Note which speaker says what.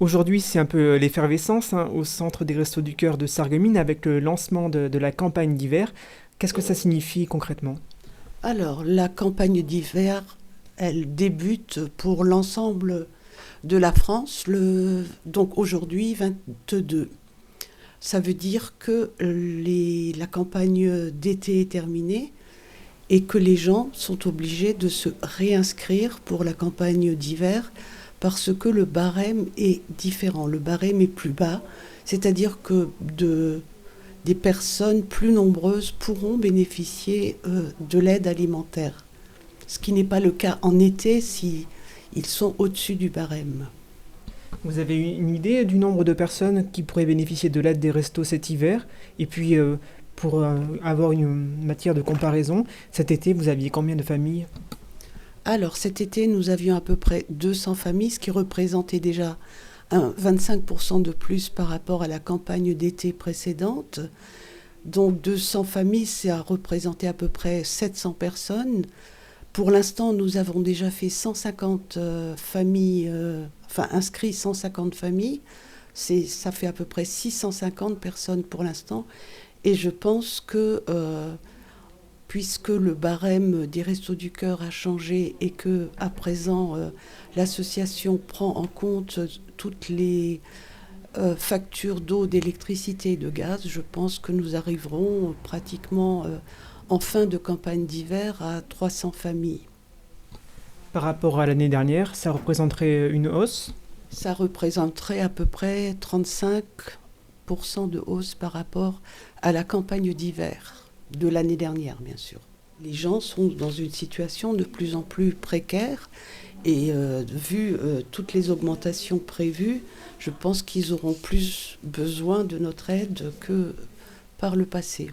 Speaker 1: Aujourd'hui, c'est un peu l'effervescence hein, au centre des Restos du Cœur de Sarreguemines avec le lancement de la campagne d'hiver. Qu'est-ce que ça signifie concrètement?
Speaker 2: Alors, la campagne d'hiver, elle débute pour l'ensemble de la France, donc aujourd'hui 22. Ça veut dire que la campagne d'été est terminée et que les gens sont obligés de se réinscrire pour la campagne d'hiver parce que le barème est différent. Le barème est plus bas, c'est-à-dire que des personnes plus nombreuses pourront bénéficier de l'aide alimentaire. Ce qui n'est pas le cas en été si ils sont au-dessus du barème.
Speaker 1: Vous avez une idée du nombre de personnes qui pourraient bénéficier de l'aide des restos cet hiver? Et puis, pour avoir une matière de comparaison, cet été, vous aviez combien de familles?
Speaker 2: Alors cet été, nous avions à peu près 200 familles, ce qui représentait déjà un 25% de plus par rapport à la campagne d'été précédente. Donc 200 familles, ça a représenté à peu près 700 personnes. Pour l'instant, nous avons déjà fait 150 familles, inscrit 150 familles. Ça fait à peu près 650 personnes pour l'instant. Et je pense que, puisque le barème des Restos du Cœur a changé et que à présent, l'association prend en compte toutes les factures d'eau, d'électricité et de gaz, je pense que nous arriverons pratiquement en fin de campagne d'hiver à 300 familles.
Speaker 1: Par rapport à l'année dernière, ça représenterait une hausse?
Speaker 2: Ça représenterait à peu près 35% de hausse par rapport à la campagne d'hiver de l'année dernière, bien sûr. Les gens sont dans une situation de plus en plus précaire et vu toutes les augmentations prévues, je pense qu'ils auront plus besoin de notre aide que par le passé.